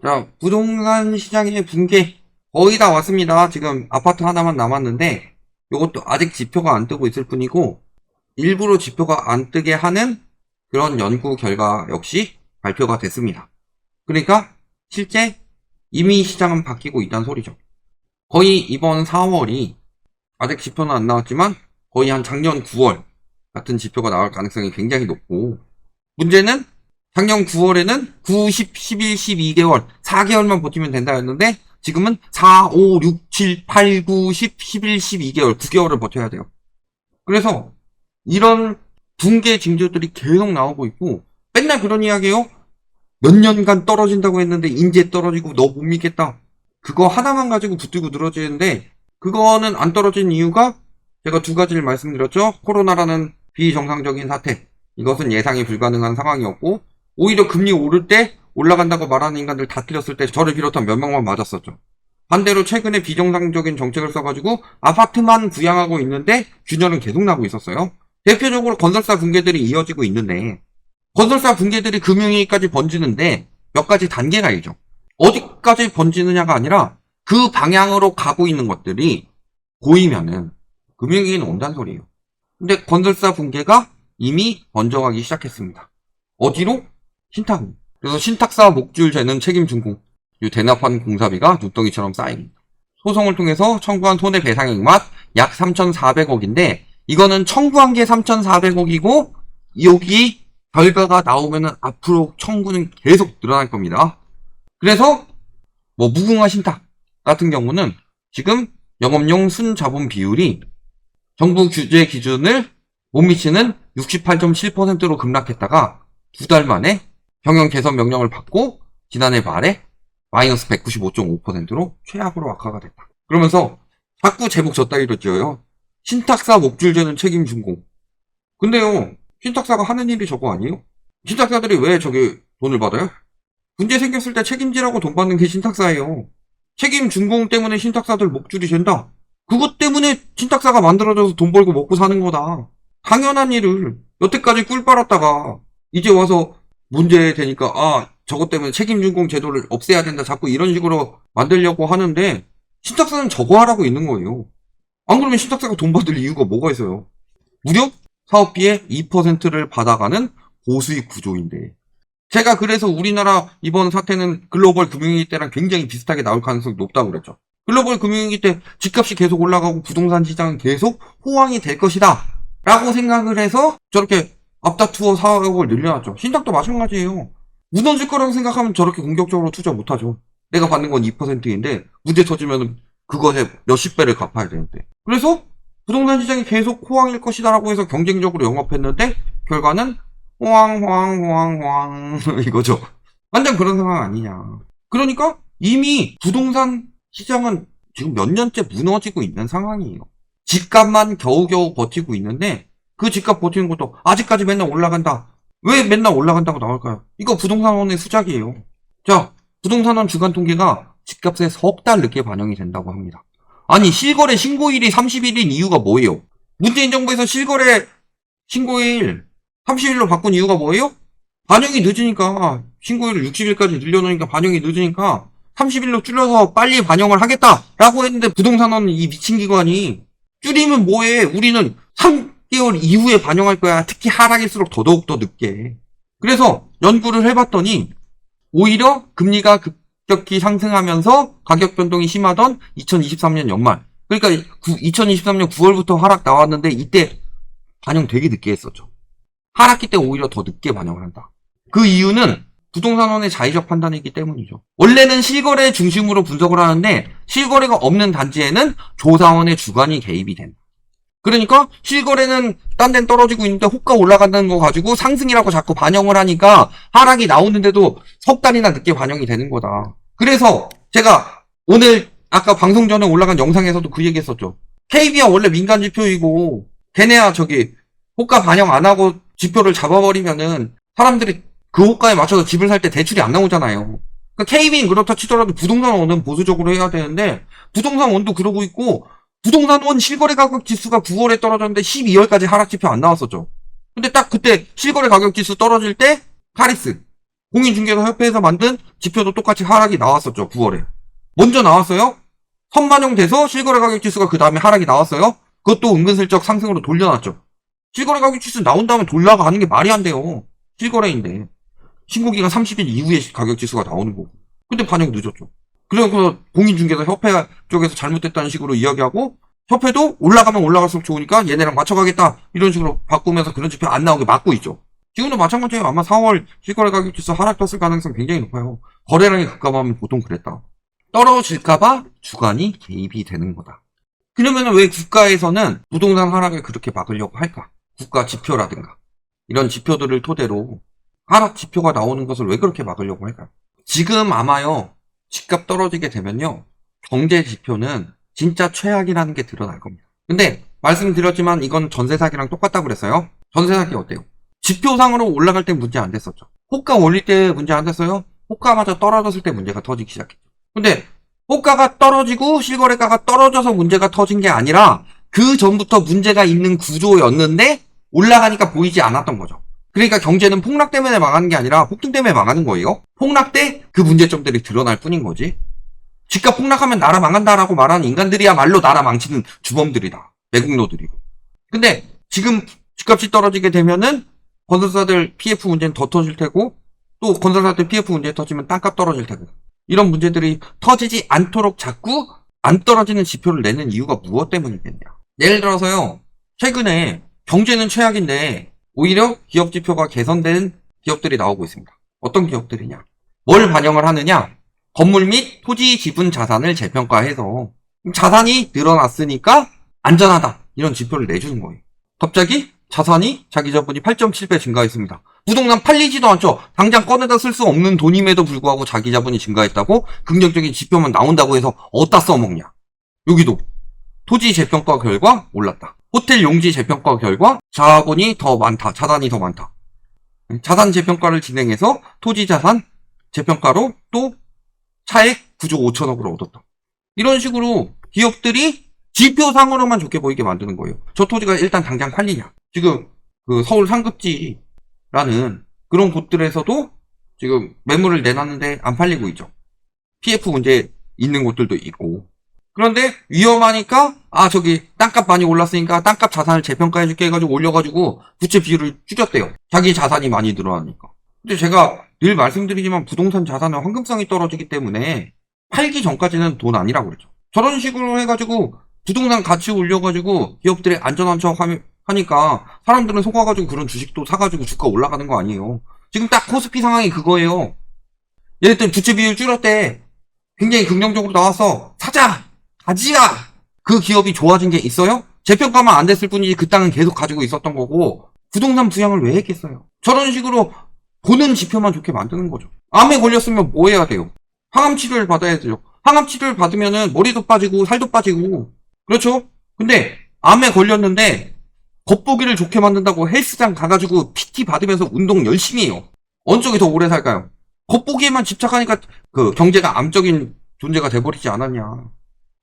자, 부동산 시장의 붕괴 거의 다 왔습니다. 지금 아파트 하나만 남았는데 이것도 아직 지표가 안 뜨고 있을 뿐이고 일부러 지표가 안 뜨게 하는 그런 연구 결과 역시 발표가 됐습니다. 그러니까 실제 이미 시장은 바뀌고 있다는 소리죠. 거의 이번 4월이 아직 지표는 안 나왔지만 거의 한 작년 9월 같은 지표가 나올 가능성이 굉장히 높고, 문제는 작년 9월에는 9, 10, 11, 12개월 4개월만 버티면 된다 였는데 지금은 4, 5, 6, 7, 8, 9, 10, 11, 12개월 9개월을 버텨야 돼요. 그래서 이런 붕괴 징조들이 계속 나오고 있고, 맨날 그런 이야기예요. 몇 년간 떨어진다고 했는데 이제 떨어지고 너 못 믿겠다. 그거 하나만 가지고 붙들고 늘어지는데, 그거는 안 떨어진 이유가 제가 두 가지를 말씀드렸죠. 코로나라는 비정상적인 사태, 이것은 예상이 불가능한 상황이었고, 오히려 금리 오를 때 올라간다고 말하는 인간들 다 틀렸을 때 저를 비롯한 몇 명만 맞았었죠. 반대로 최근에 비정상적인 정책을 써가지고 아파트만 부양하고 있는데 균열은 계속 나고 있었어요. 대표적으로 건설사 붕괴들이 이어지고 있는데, 건설사 붕괴들이 금융위기까지 번지는데 몇 가지 단계가 있죠. 어디까지 번지느냐가 아니라 그 방향으로 가고 있는 것들이 보이면은 금융위기는 온다는 소리예요. 근데 건설사 붕괴가 이미 번져가기 시작했습니다. 어디로? 신탁. 그래서 신탁사 목줄 재는 책임 준공, 이 대납한 공사비가 눈덩이처럼 쌓입니다. 소송을 통해서 청구한 손해배상액만 약 3,400억인데 이거는 청구한 게 3,400억이고 여기 결과가 나오면은 앞으로 청구는 계속 늘어날 겁니다. 그래서 뭐 무궁화 신탁 같은 경우는 지금 영업용 순자본 비율이 정부 규제 기준을 못 미치는 68.7%로 급락했다가 두 달 만에 경영 개선 명령을 받고 지난해 말에 마이너스 195.5%로 최악으로 악화가 됐다. 그러면서 자꾸 제목 저따위로 지어요. 신탁사 목줄재는 책임 준공. 근데요, 신탁사가 하는 일이 저거 아니에요? 신탁사들이 왜 저기 돈을 받아요? 문제 생겼을 때 책임지라고 돈 받는 게 신탁사예요. 책임 준공 때문에 신탁사들 목줄이 잰다. 그것 때문에 신탁사가 만들어져서 돈 벌고 먹고 사는 거다. 당연한 일을 여태까지 꿀 빨았다가 이제 와서 문제 되니까 저것 때문에 책임 준공 제도를 없애야 된다, 자꾸 이런 식으로 만들려고 하는데 신탁사는 저거 하라고 있는 거예요. 안 그러면 신탁사가 돈 받을 이유가 뭐가 있어요? 무려 사업비의 2%를 받아가는 고수익 구조인데, 제가 그래서 우리나라 이번 사태는 글로벌 금융위기 때랑 굉장히 비슷하게 나올 가능성이 높다고 그랬죠. 글로벌 금융위기 때 집값이 계속 올라가고 부동산 시장은 계속 호황이 될 것이다 라고 생각을 해서 저렇게 앞다투어 사업을 늘려놨죠. 신탁도 마찬가지예요. 무너질 거라고 생각하면 저렇게 공격적으로 투자 못하죠. 내가 받는 건 2%인데 문제 터지면 그것에 몇십 배를 갚아야 되는데. 그래서 부동산 시장이 계속 호황일 것이다 라고 해서 경쟁적으로 영업했는데 결과는 호황 이거죠. 완전 그런 상황 아니냐. 그러니까 이미 부동산 시장은 지금 몇 년째 무너지고 있는 상황이에요. 집값만 겨우겨우 버티고 있는데 그 집값 버티는 것도 아직까지 맨날 올라간다. 왜 맨날 올라간다고 나올까요? 이거 부동산원의 수작이에요. 자, 부동산원 주간 통계가 집값에 석 달 늦게 반영이 된다고 합니다. 아니, 실거래 신고일이 30일인 이유가 뭐예요? 문재인 정부에서 실거래 신고일 30일로 바꾼 이유가 뭐예요? 반영이 늦으니까, 신고일을 60일까지 늘려놓으니까 반영이 늦으니까 30일로 줄여서 빨리 반영을 하겠다라고 했는데, 부동산원 이 미친 기관이 줄이면 뭐해? 우리는 3개월 이후에 반영할 거야. 특히 하락일수록 더더욱 더 늦게. 그래서 연구를 해봤더니 오히려 금리가 급격히 상승하면서 가격 변동이 심하던 2023년 연말, 그러니까 2023년 9월부터 하락 나왔는데 이때 반영 되게 늦게 했었죠. 하락기 때 오히려 더 늦게 반영을 한다. 그 이유는 부동산원의 자의적 판단이기 때문이죠. 원래는 실거래 중심으로 분석을 하는데 실거래가 없는 단지에는 조사원의 주관이 개입이 된다. 그러니까 실거래는 딴 데는 떨어지고 있는데 호가 올라간다는 거 가지고 상승이라고 자꾸 반영을 하니까 하락이 나오는데도 석 달이나 늦게 반영이 되는 거다. 그래서 제가 오늘 아까 방송 전에 올라간 영상에서도 그 얘기 했었죠. KB야 원래 민간 지표이고 걔네야 저기 호가 반영 안 하고 지표를 잡아버리면은 사람들이 그 호가에 맞춰서 집을 살 때 대출이 안 나오잖아요. 그러니까 KB는 그렇다 치더라도 부동산원은 보수적으로 해야 되는데 부동산원도 그러고 있고, 부동산원 실거래 가격 지수가 9월에 떨어졌는데 12월까지 하락 지표 안 나왔었죠. 근데 딱 그때 실거래 가격 지수 떨어질 때 카리스 공인중개사협회에서 만든 지표도 똑같이 하락이 나왔었죠. 9월에. 먼저 나왔어요. 선반영돼서 실거래 가격 지수가 그 다음에 하락이 나왔어요. 그것도 은근슬쩍 상승으로 돌려놨죠. 실거래 가격 지수 나온 다음에 돌아가는 게 말이 안 돼요. 실거래인데. 신고기간 30일 이후에 가격 지수가 나오는 거고. 근데 반영이 늦었죠. 그래서 공인중개사 협회 쪽에서 잘못됐다는 식으로 이야기하고, 협회도 올라가면 올라갈수록 좋으니까 얘네랑 맞춰가겠다 이런 식으로 바꾸면서 그런 지표 안 나오게 막고 있죠. 지금도 마찬가지예요. 아마 4월 실거래 가격 지수 하락 떴을 가능성 굉장히 높아요. 거래량이 급감하면 보통 그랬다. 떨어질까봐 주관이 개입이 되는 거다. 그러면 왜 국가에서는 부동산 하락을 그렇게 막으려고 할까? 국가 지표라든가 이런 지표들을 토대로 하락 지표가 나오는 것을 왜 그렇게 막으려고 할까요? 지금 아마요, 집값 떨어지게 되면요, 경제 지표는 진짜 최악이라는 게 드러날 겁니다. 근데 말씀드렸지만 이건 전세 사기랑 똑같다고 그랬어요. 전세 사기 어때요? 지표상으로 올라갈 때 문제 안 됐었죠. 호가 올릴 때 문제 안 됐어요. 호가마저 떨어졌을 때 문제가 터지기 시작했죠. 근데 호가가 떨어지고 실거래가가 떨어져서 문제가 터진 게 아니라 그 전부터 문제가 있는 구조였는데 올라가니까 보이지 않았던 거죠. 그러니까 경제는 폭락 때문에 망하는 게 아니라 폭등 때문에 망하는 거예요. 폭락 때 그 문제점들이 드러날 뿐인 거지. 집값 폭락하면 나라 망한다라고 말하는 인간들이야말로 나라 망치는 주범들이다. 매국노들이고. 근데 지금 집값이 떨어지게 되면은 건설사들 PF 문제는 더 터질 테고, 또 건설사들 PF 문제 터지면 땅값 떨어질 테고, 이런 문제들이 터지지 않도록 자꾸 안 떨어지는 지표를 내는 이유가 무엇 때문이겠냐. 예를 들어서요, 최근에 경제는 최악인데 오히려 기업 지표가 개선된 기업들이 나오고 있습니다. 어떤 기업들이냐. 뭘 반영을 하느냐. 건물 및 토지 지분 자산을 재평가해서 자산이 늘어났으니까 안전하다, 이런 지표를 내주는 거예요. 갑자기 자산이 자기 자본이 8.7배 증가했습니다. 부동산 팔리지도 않죠. 당장 꺼내다 쓸 수 없는 돈임에도 불구하고 자기 자본이 증가했다고 긍정적인 지표만 나온다고 해서 어디다 써먹냐. 여기도 토지 재평가 결과 올랐다. 호텔 용지 재평가 결과 자본이 더 많다. 자산이 더 많다. 자산 재평가를 진행해서 토지 자산 재평가로 또 차액 9조 5천억을 얻었다. 이런 식으로 기업들이 지표상으로만 좋게 보이게 만드는 거예요. 저 토지가 일단 당장 팔리냐. 지금 그 서울 상급지라는 그런 곳들에서도 지금 매물을 내놨는데 안 팔리고 있죠. PF 문제 있는 곳들도 있고. 그런데 위험하니까 저기 땅값 많이 올랐으니까 땅값 자산을 재평가해줄게 해가지고 올려가지고 부채 비율을 줄였대요. 자기 자산이 많이 늘어나니까. 근데 제가 늘 말씀드리지만 부동산 자산은 황금성이 떨어지기 때문에 팔기 전까지는 돈 아니라고 그러죠. 저런 식으로 해가지고 부동산 가치 올려가지고 기업들이 안전한 척 하니까 사람들은 속아가지고 그런 주식도 사가지고 주가 올라가는 거 아니에요. 지금 딱 코스피 상황이 그거예요. 얘네들 부채 비율 줄였대. 굉장히 긍정적으로 나왔어. 사자! 가지야! 그 기업이 좋아진 게 있어요? 재평가만 안 됐을 뿐이지 그 땅은 계속 가지고 있었던 거고 부동산 부양을 왜 했겠어요? 저런 식으로 보는 지표만 좋게 만드는 거죠. 암에 걸렸으면 뭐 해야 돼요? 항암 치료를 받아야 돼요. 항암 치료를 받으면은 머리도 빠지고 살도 빠지고 그렇죠? 근데 암에 걸렸는데 겉보기를 좋게 만든다고 헬스장 가가지고 PT 받으면서 운동 열심히 해요. 어느 쪽이 더 오래 살까요? 겉보기에만 집착하니까 그 경제가 암적인 존재가 돼버리지 않았냐.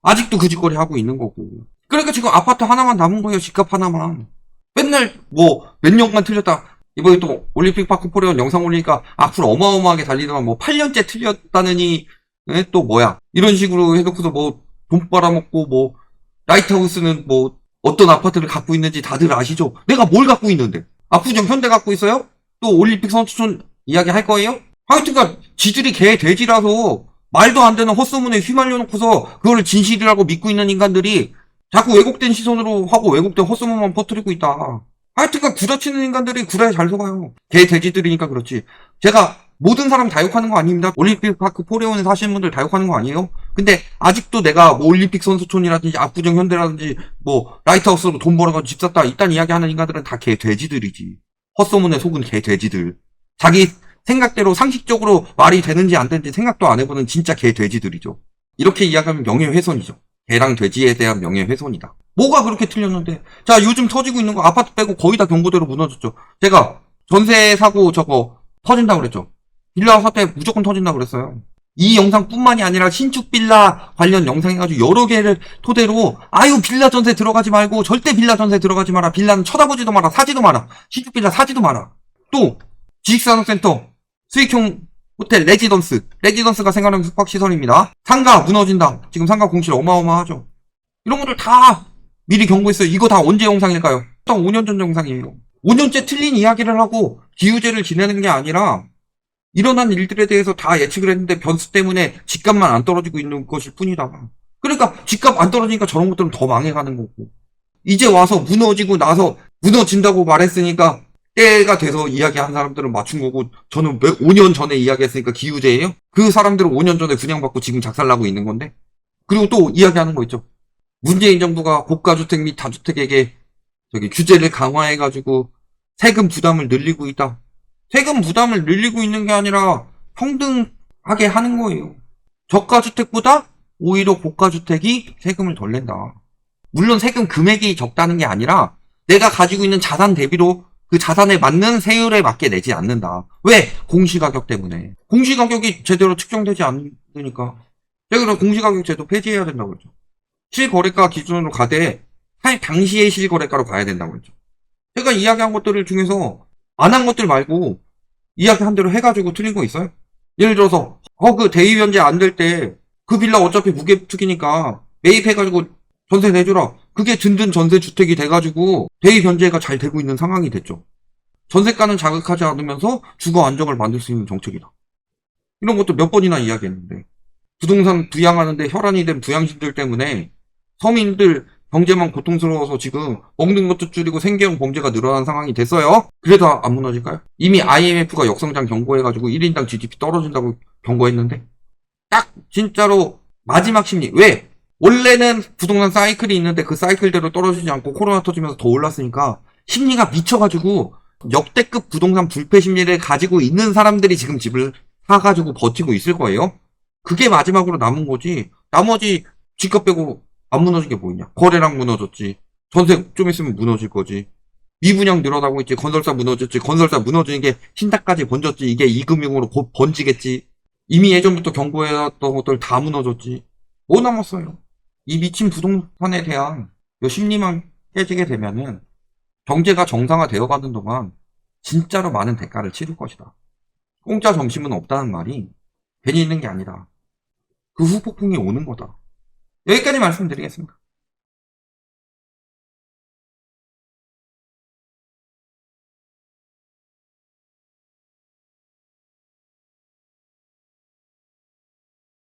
아직도 그 짓거리 하고 있는 거고. 그러니까 지금 아파트 하나만 남은 거예요. 집값 하나만. 맨날 뭐 몇 년간 틀렸다. 이번에 또 올림픽 파크 포레온 영상 올리니까 앞으로 어마어마하게 달리더만 뭐 8년째 틀렸다느니 또 뭐야. 이런 식으로 해놓고서 뭐 돈 빨아먹고 뭐 라이트하우스는 뭐 어떤 아파트를 갖고 있는지 다들 아시죠? 내가 뭘 갖고 있는데? 압구정 현대 갖고 있어요? 또 올림픽 선수촌 이야기 할 거예요? 하여튼간 지들이 개 돼지라서 말도 안 되는 헛소문에 휘말려 놓고서 그거를 진실이라고 믿고 있는 인간들이 자꾸 왜곡된 시선으로 하고 왜곡된 헛소문만 퍼뜨리고 있다. 하여튼간 구라치는 인간들이 구라에 잘 속아요. 개 돼지들이니까 그렇지. 제가 모든 사람 다 욕하는 거 아닙니다. 올림픽 파크 포레온에 사시는 분들 다 욕하는 거 아니에요? 근데 아직도 내가 뭐 올림픽 선수촌이라든지 압구정 현대라든지 뭐 라이트하우스로 돈 벌어가지고 집 샀다 이딴 이야기하는 인간들은 다 개 돼지들이지. 헛소문에 속은 개 돼지들. 자기 생각대로 상식적으로 말이 되는지 안 되는지 생각도 안 해보는 진짜 개 돼지들이죠. 이렇게 이야기하면 명예훼손이죠. 개랑 돼지에 대한 명예훼손이다. 뭐가 그렇게 틀렸는데. 자, 요즘 터지고 있는 거 아파트 빼고 거의 다 경고대로 무너졌죠. 제가 전세 사고 저거 터진다고 그랬죠. 빌라 사태 무조건 터진다고 그랬어요. 이 영상뿐만이 아니라 신축 빌라 관련 영상 해가지고 여러 개를 토대로 빌라 전세 들어가지 말고 절대 빌라 전세 들어가지 마라. 빌라는 쳐다보지도 마라. 사지도 마라. 신축 빌라 사지도 마라. 또 지식산업센터 수익형 호텔 레지던스가 생활형 숙박시설입니다. 상가 무너진다. 지금 상가 공실 어마어마하죠. 이런 것들 다 미리 경고했어요. 이거 다 언제 영상일까요? 딱 5년 전 영상이에요. 5년째 틀린 이야기를 하고 기우제를 지내는 게 아니라 일어난 일들에 대해서 다 예측을 했는데 변수 때문에 집값만 안 떨어지고 있는 것일 뿐이다. 그러니까 집값 안 떨어지니까 저런 것들은 더 망해가는 거고, 이제 와서 무너지고 나서 무너진다고 말했으니까 때가 돼서 이야기한 사람들은 맞춘 거고, 저는 5년 전에 이야기했으니까 기우제예요? 그 사람들은 5년 전에 분양받고 지금 작살나고 있는 건데. 그리고 또 이야기하는 거 있죠. 문재인 정부가 고가주택 및 다주택에게 규제를 강화해가지고 세금 부담을 늘리고 있다. 세금 부담을 늘리고 있는 게 아니라 평등하게 하는 거예요. 저가주택보다 오히려 고가주택이 세금을 덜 낸다. 물론 세금 금액이 적다는 게 아니라 내가 가지고 있는 자산 대비로 그 자산에 맞는 세율에 맞게 내지 않는다. 왜? 공시가격 때문에. 공시가격이 제대로 측정되지 않으니까. 제가 그럼 공시가격 제도 폐지해야 된다고 그랬죠. 실거래가 기준으로 가되 당시의 실거래가로 가야 된다고 그랬죠. 제가 이야기한 것들 중에서 안 한 것들 말고 이야기한 대로 해가지고 틀린 거 있어요? 예를 들어서 그 대위 변제 안 될 때 그 빌라 어차피 무게투기니까 매입해가지고 전세 내줘라. 그게 든든 전세 주택이 돼가지고 대위 변제가 잘 되고 있는 상황이 됐죠. 전세가는 자극하지 않으면서 주거 안정을 만들 수 있는 정책이다. 이런 것도 몇 번이나 이야기했는데, 부동산 부양하는데 혈안이 된 부양신들 때문에 서민들 경제만 고통스러워서 지금 먹는 것도 줄이고 생계형 범죄가 늘어난 상황이 됐어요. 그래도 안 무너질까요? 이미 IMF가 역성장 경고해가지고 1인당 GDP 떨어진다고 경고했는데, 딱 진짜로 마지막 심리. 왜? 원래는 부동산 사이클이 있는데 그 사이클대로 떨어지지 않고 코로나 터지면서 더 올랐으니까 심리가 미쳐가지고 역대급 부동산 불패 심리를 가지고 있는 사람들이 지금 집을 사가지고 버티고 있을 거예요. 그게 마지막으로 남은 거지. 나머지 집값 빼고 안 무너진 게 뭐 있냐. 거래량 무너졌지. 전세 좀 있으면 무너질 거지. 미분양 늘어나고 있지. 건설사 무너졌지. 건설사 무너지는 게 신탁까지 번졌지. 이게 이금융으로 곧 번지겠지. 이미 예전부터 경고해왔던 것들 다 무너졌지. 뭐 남았어요? 이 미친 부동산에 대한 요 심리만 깨지게 되면은 경제가 정상화되어 가는 동안 진짜로 많은 대가를 치를 것이다. 공짜 점심은 없다는 말이 괜히 있는 게 아니라 그 후폭풍이 오는 거다. 여기까지 말씀드리겠습니다.